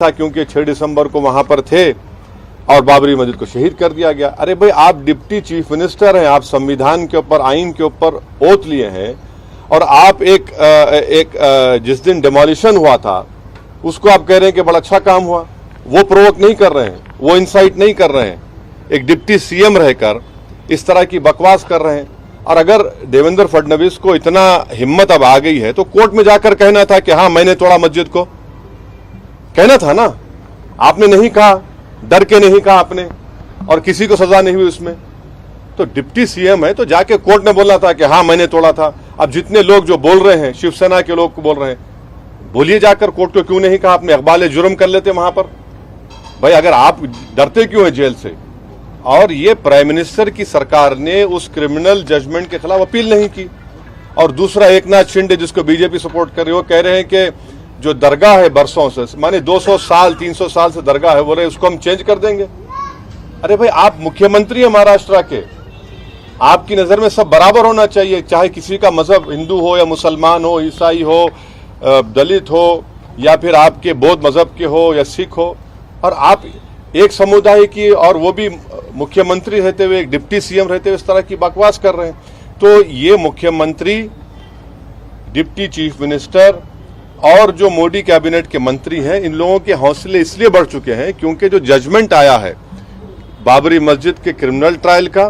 था क्योंकि 6 दिसंबर को वहां पर थे और बाबरी मस्जिद को शहीद कर दिया गया। अरे भाई, आप डिप्टी चीफ मिनिस्टर हैं, आप संविधान के ऊपर, आइन के ऊपर ओथ लिए हैं और आप जिस दिन डिमोलिशन हुआ था उसको आप कह रहे हैं कि बड़ा अच्छा काम हुआ। वो प्रोवोक नहीं कर रहे हैं, वो इंसाइट नहीं कर रहे हैं। एक डिप्टी सीएम रहकर इस तरह की बकवास कर रहे हैं। और अगर देवेंद्र फडणवीस को इतना हिम्मत अब आ गई है तो कोर्ट में जाकर कहना था कि हाँ, मैंने तोड़ा मस्जिद को, कहना था ना। आपने नहीं कहा, डर के नहीं कहा आपने, और किसी को सजा नहीं हुई उसमें। तो डिप्टी सीएम है तो जाके कोर्ट में बोलना था कि हाँ, मैंने तोड़ा था। अब जितने लोग जो बोल रहे हैं, शिवसेना के लोग को बोल रहे हैं, बोलिए जाकर, कोर्ट को क्यों नहीं कहा आपने? इकबाल जुर्म कर लेते वहां पर। भाई, अगर आप डरते क्यों हैं जेल से? और ये प्राइम मिनिस्टर की सरकार ने उस क्रिमिनल जजमेंट के खिलाफ अपील नहीं की। और दूसरा, एकनाथ शिंदे जिसको बीजेपी सपोर्ट कर रही है, वो कह रहे हैं कि जो दरगाह है बरसों से, माने 200 साल 300 साल से दरगाह है, बोल रहे उसको हम चेंज कर देंगे। अरे भाई, आप मुख्यमंत्री है महाराष्ट्र के, आपकी नजर में सब बराबर होना चाहिए, चाहे किसी का मजहब हिंदू हो या मुसलमान हो, ईसाई हो, दलित हो, या फिर आपके बौद्ध मजहब के हो या सिख हो। और आप एक समुदाय की, और वो भी मुख्यमंत्री रहते हुए, एक डिप्टी सीएम रहते हुए इस तरह की बकवास कर रहे हैं। तो ये मुख्यमंत्री, डिप्टी चीफ मिनिस्टर और जो मोदी कैबिनेट के मंत्री हैं, इन लोगों के हौसले इसलिए बढ़ चुके हैं क्योंकि जो जजमेंट आया है बाबरी मस्जिद के क्रिमिनल ट्रायल का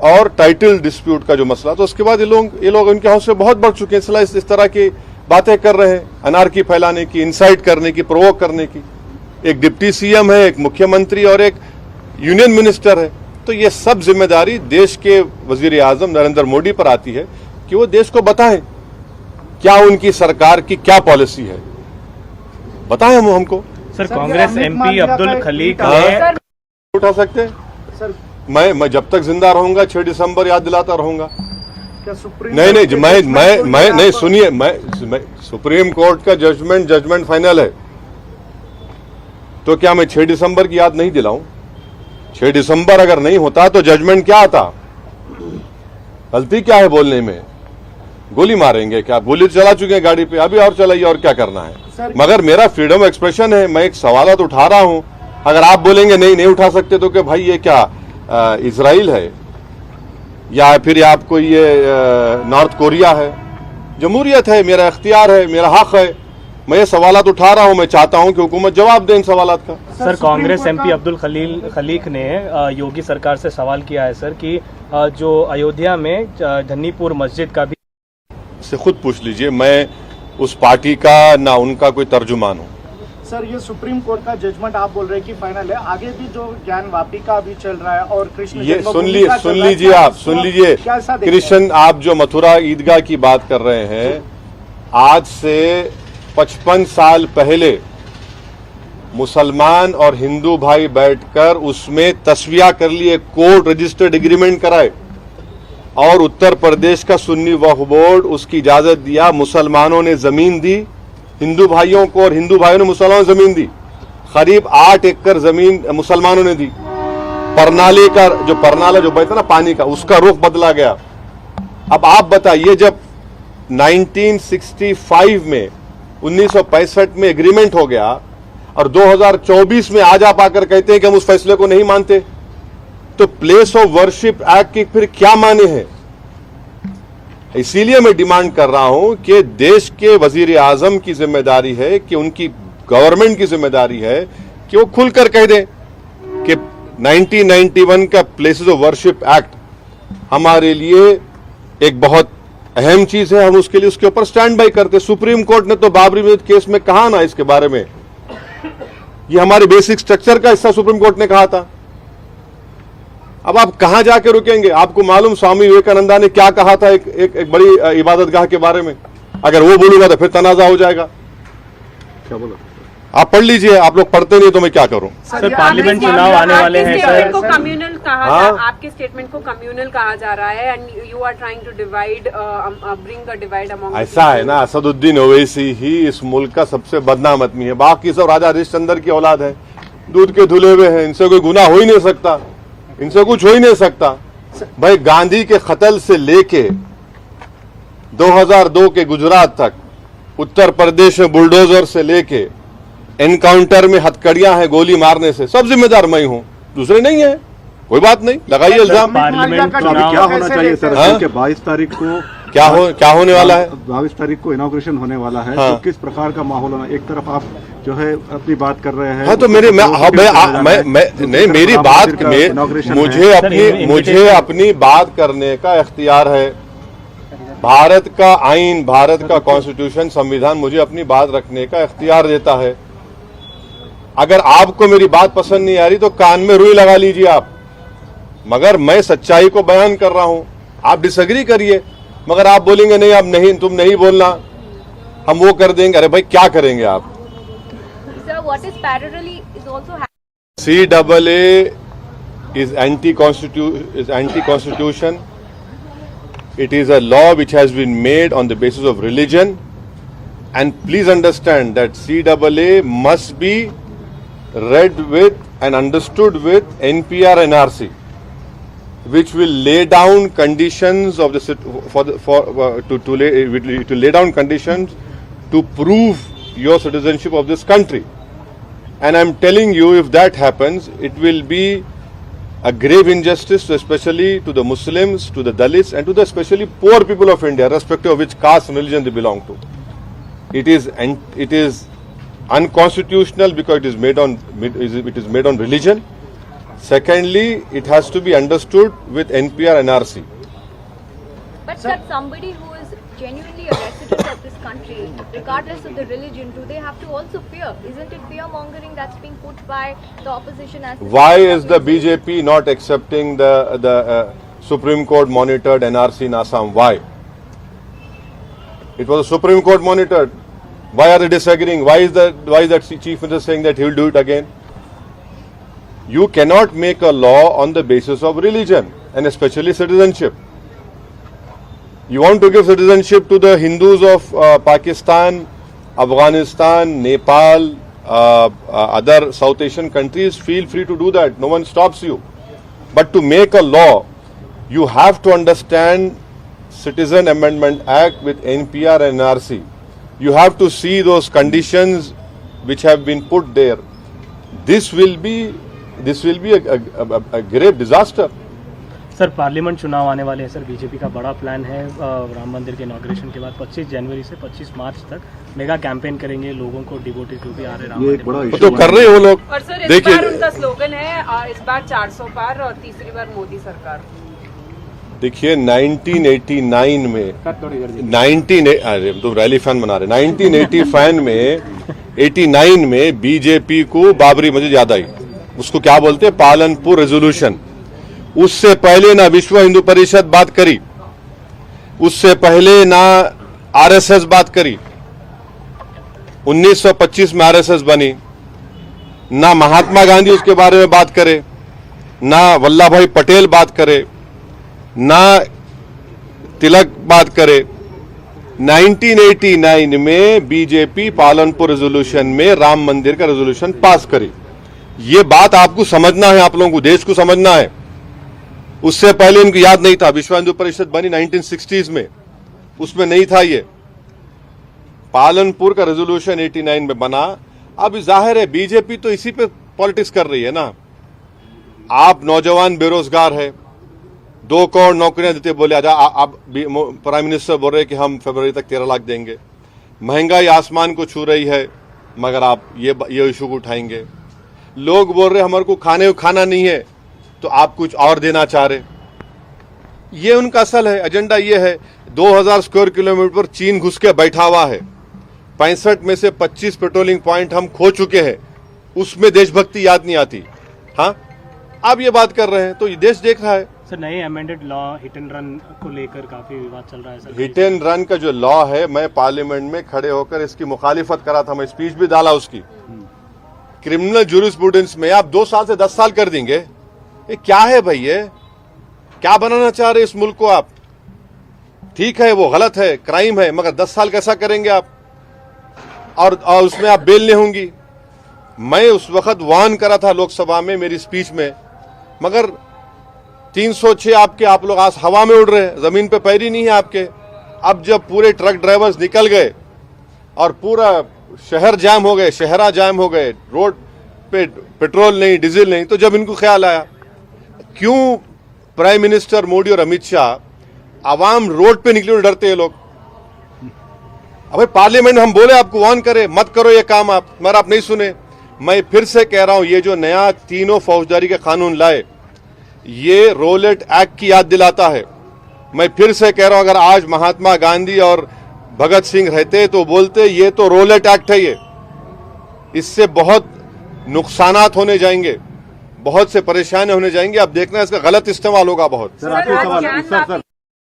और टाइटल डिस्प्यूट का जो मसला, तो उसके बाद ये लोग इनके हौसले बहुत बढ़ चुके हैं। इसलिए इस तरह की बातें कर रहे हैं, अनारकी फैलाने की, इंसाइट करने की, प्रोवोक करने की। एक डिप्टी सीएम है, एक मुख्यमंत्री और एक यूनियन मिनिस्टर है। तो ये सब जिम्मेदारी देश के वजीर आजम नरेंद्र मोदी पर आती है कि वो देश को बताएं क्या उनकी सरकार की क्या पॉलिसी है, बताएं हमको। सर, कांग्रेस एमपी अब्दुल खलीक उठा सकते हैं सर? मैं जब तक जिंदा रहूंगा 6 दिसंबर याद दिलाता रहूंगा। नहीं, सुनिए, मैं सुप्रीम कोर्ट का जजमेंट फाइनल है, तो क्या मैं 6 दिसंबर की याद नहीं दिलाऊं? 6 दिसंबर अगर नहीं होता तो जजमेंट क्या आता? गलती क्या है बोलने में? गोली मारेंगे क्या? गोली चला चुके हैं गाड़ी पे, अभी और चलाइए, और क्या करना है? मगर मेरा फ्रीडम एक्सप्रेशन है, मैं एक सवाल उठा रहा हूं। अगर आप बोलेंगे नहीं उठा सकते, तो क्या भाई ये क्या इजराइल है या फिर आपको ये नॉर्थ कोरिया है? जमहूरियत है, मेरा इख्तियार है, मेरा हक है। मैं ये सवालात उठा रहा हूं, मैं चाहता हूं कि हुकूमत जवाब दे इन सवालात का। सर, कांग्रेस एमपी अब्दुल खलीक ने योगी सरकार से सवाल किया है सर कि जो अयोध्या में धन्नीपुर मस्जिद का भी, से खुद पूछ लीजिए, मैं उस पार्टी का ना उनका कोई तर्जुमान हूं। सर, ये सुप्रीम कोर्ट का जजमेंट आप बोल रहे हैं कि फाइनल है, आगे भी जो ज्ञान वापिका अभी चल रहा है और कृष्ण, ये सुन लीजिए कृष्ण, आप जो मथुरा ईदगाह की बात कर रहे हैं, आज से 55 साल पहले मुसलमान और हिंदू भाई बैठकर उसमें तस्विया कर लिए, कोर्ट रजिस्टर्ड एग्रीमेंट कराए और उत्तर प्रदेश का सुन्नी वक्फ बोर्ड उसकी इजाजत दिया। मुसलमानों ने जमीन दी हिंदू भाइयों को और हिंदू भाइयों ने मुसलमानों को जमीन दी। करीब 8 एकड़ जमीन मुसलमानों ने दी। परनाले का जो परनाला जो बहता ना पानी का, उसका रुख बदला गया। अब आप बताइए, जब 1965 में 1965 में एग्रीमेंट हो गया और 2024 में आज आप आकर कहते हैं कि हम उस फैसले को नहीं मानते, तो प्लेस ऑफ वर्शिप एक्ट की फिर क्या माने हैं? इसीलिए मैं डिमांड कर रहा हूं कि देश के वजीर आजम की जिम्मेदारी है, कि उनकी गवर्नमेंट की जिम्मेदारी है कि वो खुलकर कह दें कि 1991 का प्लेसेस ऑफ वर्शिप एक्ट हमारे लिए एक बहुत अहम चीज है, हम उसके लिए उसके ऊपर स्टैंड बाई करते। सुप्रीम कोर्ट ने तो बाबरी मस्जिद केस में कहा ना इसके बारे में, ये हमारे बेसिक स्ट्रक्चर का हिस्सा सुप्रीम कोर्ट ने कहा था। अब आप कहां जाके रुकेंगे? आपको मालूम स्वामी विवेकानंदा ने क्या कहा था एक बड़ी इबादतगाह के बारे में? अगर वो बोलूंगा तो फिर तनाजा हो जाएगा। क्या बोला? आप पढ़ लीजिए, आप लोग पढ़ते नहीं तो मैं क्या करूं? सर, पार्लियामेंट चुनाव आने वाले हैं सर। को कम्युनल कहा आपके स्टेटमेंट को कम्युनल कहा जा रहा है and you are trying to divide, bring the divide among. ऐसा है ना, असदुद्दीन ओवैसी ही इस मुल्क का सबसे बदनाम आदमी है, बाकी सब राजा हरिश्चंद्र की औलाद है, दूध के धुले हुए हैं, इनसे कोई गुनाह हो ही नहीं सकता, इनसे कुछ हो ही नहीं सकता। भाई, गांधी के कत्ल से लेके 2002 के गुजरात तक, उत्तर प्रदेश में बुलडोजर से लेके एनकाउंटर में हथकड़ियां हैं गोली मारने से, सब जिम्मेदार मैं हूं, दूसरे नहीं है। कोई बात नहीं, लगाइए इल्जाम। पार्लियामेंट तो अभी क्या होना चाहिए सर? हाँ? 22 तारीख को क्या होने वाला है? 22 तारीख को इनॉग्रेशन होने वाला है। हाँ। तो किस प्रकार का माहौल होना? एक तरफ आप जो है अपनी बात कर रहे हैं। हाँ, तो मेरी बात मुझे अपनी बात करने का इख्तियार है। भारत का आइन, भारत का कॉन्स्टिट्यूशन, संविधान मुझे अपनी बात रखने का इख्तियार देता है। अगर आपको मेरी बात पसंद नहीं आ रही तो कान में रुई लगा लीजिए आप, मगर मैं सच्चाई को बयान कर रहा हूं। आप डिसएग्री करिए, मगर आप बोलेंगे नहीं, अब नहीं, तुम नहीं बोलना, हम वो कर देंगे। अरे भाई क्या करेंगे आप? Sir, what is parallelly is also CAA is anti-constitution. It is a law which has been made on the basis of religion, and please understand that CAA must be read with and understood with NPR NRC, which will lay down conditions of to lay down conditions to prove your citizenship of this country. And I'm telling you, if that happens, it will be a grave injustice, especially to the Muslims, to the Dalits, and to the especially poor people of India, irrespective of which caste and religion they belong to. It is unconstitutional because it is made on religion. Secondly, it has to be understood with NPR NRC. But sir, somebody who is genuinely a resident of this country, regardless of the religion, do they have to also fear? Isn't it fear mongering that's being put by the opposition as? Why is the BJP not accepting the Supreme Court monitored NRC in Assam? Why? It was a Supreme Court monitored. Why are they disagreeing? Why is that Chief Minister saying that he will do it again? You cannot make a law on the basis of religion, and especially citizenship. You want to give citizenship to the Hindus of Pakistan, Afghanistan, Nepal, other South Asian countries, feel free to do that. No one stops you. But to make a law, you have to understand Citizen Amendment Act with NPR and NRC. You have to see those conditions which have been put there. This will be a grave disaster. Sir, parliament चुनाव आने वाले हैं sir. BJP का बड़ा plan है राम मंदिर के inauguration के बाद 25 जनवरी से 25 मार्च तक मेगा कैंपेन करेंगे, लोगों को डिवोटीज जो भी आ रहे ये एक बड़ा राम तो कर रहे हो लोग। और सर इस बार उनका स्लोगन है इस बार 400 पार और तीसरी बार मोदी सरकार। देखिए 1989 में अरे तुम रैली फैन बना रहे, 1989 में बीजेपी को बाबरी मस्जिद याद आई। उसको क्या बोलते हैं? पालनपुर रेजोल्यूशन। उससे पहले ना विश्व हिंदू परिषद बात करी, उससे पहले ना आरएसएस बात करी। 1925 में आरएसएस बनी, ना महात्मा गांधी उसके बारे में बात करे, ना वल्लभ भाई पटेल बात करे, ना तिलक बात करे। 1989 में बीजेपी पालनपुर रेजोल्यूशन में राम मंदिर का रेजोल्यूशन पास करी। ये बात आपको समझना है, आप लोगों को देश को समझना है। उससे पहले इनको याद नहीं था। विश्व हिंदू परिषद बनी 1960s में, उसमें नहीं था ये। पालनपुर का रेजोल्यूशन 89 में बना। अब जाहिर है बीजेपी तो इसी पे पॉलिटिक्स कर रही है ना। आप नौजवान बेरोजगार है, 2 करोड़ नौकरियां देते बोले आजा। आप प्राइम मिनिस्टर बोल रहे कि हम फरवरी तक 13 लाख देंगे। महंगाई आसमान को छू रही है, मगर आप ये इशू को उठाएंगे। लोग बोल रहे हमारे को खाना नहीं है, तो आप कुछ और देना चाह रहे। ये उनका असल है एजेंडा। ये है 2000 स्क्वायर किलोमीटर पर चीन घुस के बैठा हुआ है। 65 में से 25 पेट्रोलिंग पॉइंट हम खो चुके हैं। उसमें देशभक्ति याद नहीं आती। हाँ, आप ये बात कर रहे हैं तो ये देश देख रहा है। सर, नए amended law hit and run को लेकर काफी विवाद चल रहा है सर। हिट एंड रन का जो लॉ है, मैं पार्लियामेंट में खड़े होकर इसकी मुखालिफत करा था। मैं स्पीच भी डाला उसकी। क्रिमिनल जूरिस्प्रूडेंस में आप 2 साल से 10 साल कर देंगे। ये क्या है भाई? ये क्या बनाना चाह रहे इस मुल्क को आप? ठीक है, वो गलत है, क्राइम है, मगर 10 साल कैसा करेंगे आप? और उसमें आप बेल नहीं होंगी। मैं उस वक्त वार्न करा था लोकसभा में मेरी स्पीच में, मगर 306 आप लोग आज हवा में उड़ रहे हैं, जमीन पे पैर ही नहीं है आपके। अब जब पूरे ट्रक ड्राइवर्स निकल गए और पूरा शहर जाम हो गए, शहरा जाम हो गए, रोड पे पेट्रोल नहीं, डीजल नहीं, तो जब इनको ख्याल आया क्यों प्राइम मिनिस्टर मोदी और अमित शाह आवाम रोड पे निकले डरते हैं लोग। अबे पार्लियामेंट में हम बोले आपको वार्न करे मत करो ये काम आप, मगर आप नहीं सुने। मैं फिर से कह रहा हूं ये जो नया तीनों फौजदारी के कानून लाए ये रोलेट एक्ट की याद दिलाता है। मैं फिर से कह रहा हूं अगर आज महात्मा गांधी और भगत सिंह रहते तो बोलते ये तो रोलेट एक्ट है, ये इससे बहुत नुकसानात होने जाएंगे, बहुत से परेशानी होने जाएंगे। अब देखना इसका गलत इस्तेमाल होगा बहुत। सर आखिरी सवाल सर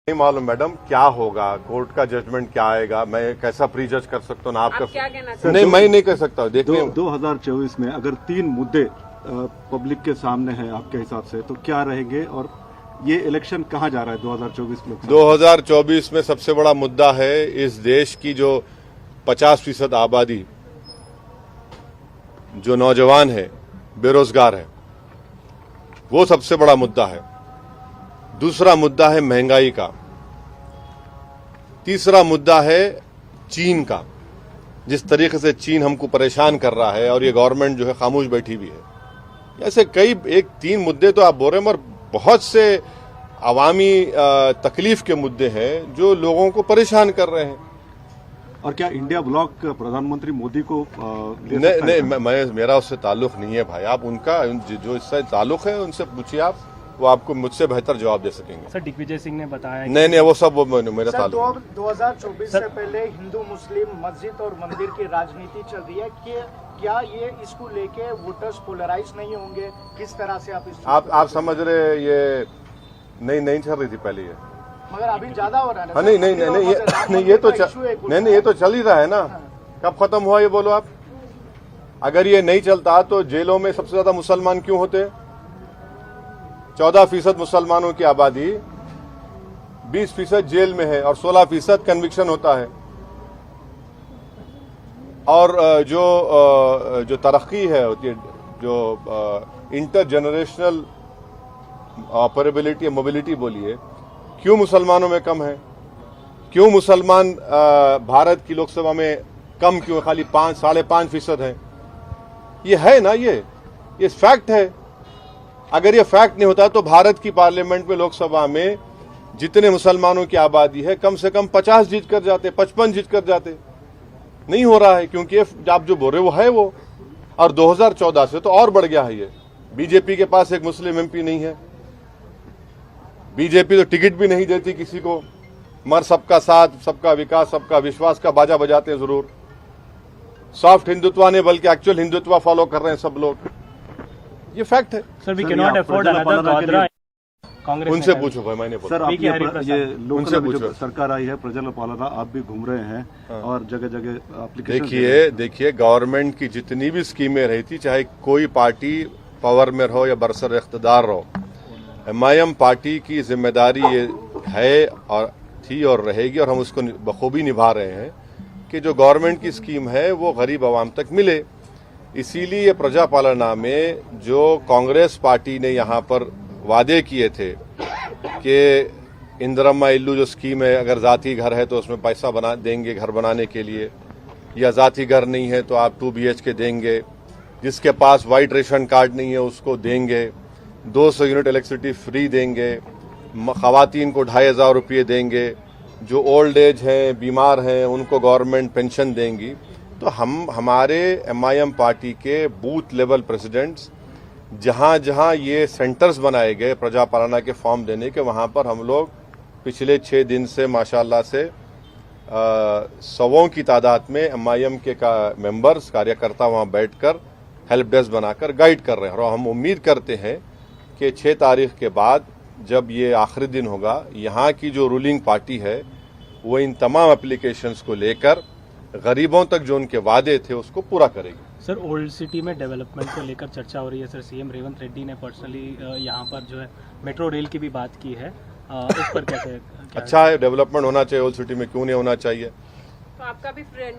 नहीं मालूम मैडम क्या होगा, कोर्ट का जजमेंट क्या आएगा, मैं कैसा प्री जज कर सकता हूँ ना आपका। क्या कहना चाहते नहीं मैं नहीं कर सकता। देखिए 2024 में अगर 3 मुद्दे पब्लिक के सामने हैं आपके हिसाब से तो क्या रहेंगे और ये इलेक्शन कहाँ जा रहा है 2024 में? 2024 में सबसे बड़ा मुद्दा है इस देश की जो 50% आबादी जो नौजवान है, बेरोजगार है, वो सबसे बड़ा मुद्दा है। दूसरा मुद्दा है महंगाई का। तीसरा मुद्दा है चीन का, जिस तरीके से चीन हमको परेशान कर रहा है और ये गवर्नमेंट जो है खामोश बैठी हुई है। ऐसे कई 3 मुद्दे तो आप बोल रहे हैं, मगर बहुत से अवामी तकलीफ के मुद्दे हैं जो लोगों को परेशान कर रहे हैं। और क्या इंडिया ब्लॉक प्रधानमंत्री मोदी को नहीं, मेरा उससे ताल्लुक नहीं है भाई। आप उनका जो इससे ताल्लुक है उनसे पूछिए, आप वो आपको मुझसे बेहतर जवाब दे सकेंगे। सर दिग्विजय सिंह ने बताया नहीं वो सब मेरा ताल्लुक। 2024 से पहले हिंदू मुस्लिम मस्जिद और मंदिर की राजनीति चल रही है कि क्या ये इसको लेके वोटर्स पोलराइज नहीं होंगे? किस तरह से आप समझ रहे? ये नहीं चल रही थी पहले ये, मगर अभी ज्यादा हो रहा है। हाँ, नहीं ये तो चल ही रहा है ना। कब खत्म हुआ ये बोलो आप? अगर ये नहीं चलता तो जेलों में सबसे ज्यादा मुसलमान क्यों होते? 14% मुसलमानों की आबादी, 20% जेल में है और 16% कन्विक्शन होता है। और जो तरक्की है होती है, जो इंटर जनरेशनल ऑपरेबिलिटी मोबिलिटी बोलिए, क्यों मुसलमानों में कम है? क्यों मुसलमान भारत की लोकसभा में कम क्यों, खाली 5-5.5% है? ये है ना, ये फैक्ट है। अगर ये फैक्ट नहीं होता तो भारत की पार्लियामेंट में, लोकसभा में जितने मुसलमानों की आबादी है कम से कम 50 जीत कर जाते, 55 जीत कर जाते। नहीं हो रहा है क्योंकि आप जो बोल रहे वो है वो। और 2014 से तो और बढ़ गया है ये। बीजेपी के पास एक मुस्लिम एमपी नहीं है। बीजेपी तो टिकट भी नहीं देती किसी को, मगर सबका साथ, सबका विकास, सबका विश्वास का बाजा बजाते हैं जरूर। सॉफ्ट हिंदुत्व ने बल्कि एक्चुअल हिंदुत्व फॉलो कर रहे हैं सब लोग। ये फैक्ट है। Sir we can not afford another Godhra. Congress उनसे पूछो भाई, मैंने सर आप ये लोकसभा में जो सरकार आई है प्रजल पालना, आप भी घूम रहे हैं। हाँ। और जगह जगह एप्लीकेशन देखिए गवर्नमेंट की जितनी भी स्कीमें रही थी, चाहे कोई पार्टी पावर में रहो या बरसर इख्तिदार रहो, एमआईएम पार्टी की जिम्मेदारी ये है और थी और रहेगी, और हम उसको बखूबी निभा रहे हैं कि जो गवर्नमेंट की स्कीम है वो गरीब आवाम तक मिले। इसीलिए प्रजा पालना में जो कांग्रेस पार्टी ने यहाँ पर वादे किए थे कि इंदिरम्मा इल्लू जो स्कीम है, अगर जाती घर है तो उसमें पैसा बना देंगे घर बनाने के लिए, या जाती घर नहीं है तो आप 2 BHK देंगे, जिसके पास वाइट रेशन कार्ड नहीं है उसको देंगे, 200 यूनिट इलेक्ट्रिसिटी फ्री देंगे, खवातीन को 2500 रुपये देंगे, जो ओल्ड एज हैं, बीमार हैं, उनको गवर्नमेंट पेंशन देंगी। तो हमारे एमआईएम पार्टी के बूथ लेवल प्रेसिडेंट्स जहां जहां ये सेंटर्स बनाए गए प्रजा पालना के फॉर्म देने के, वहां पर हम लोग पिछले 6 दिन से माशाल्लाह से 100 की तादाद में एमआईएम के मेंबर्स, कार्यकर्ता वहां बैठकर हेल्प डेस्क बनाकर गाइड कर रहे हैं। और हम उम्मीद करते हैं कि 6 तारीख के बाद जब ये आखिरी दिन होगा, यहाँ की जो रूलिंग पार्टी है वो इन तमाम एप्लीकेशंस को लेकर गरीबों तक जो उनके वादे थे उसको पूरा करेगी। सर ओल्ड सिटी में डेवलपमेंट को लेकर चर्चा हो रही है। सर सीएम रेवंत रेड्डी ने पर्सनली यहाँ पर जो है मेट्रो रेल की भी बात की है, इस पर क्या अच्छा है, डेवलपमेंट होना चाहिए ओल्ड सिटी में, क्यों नहीं होना चाहिए? तो आपका भी फ्रेंड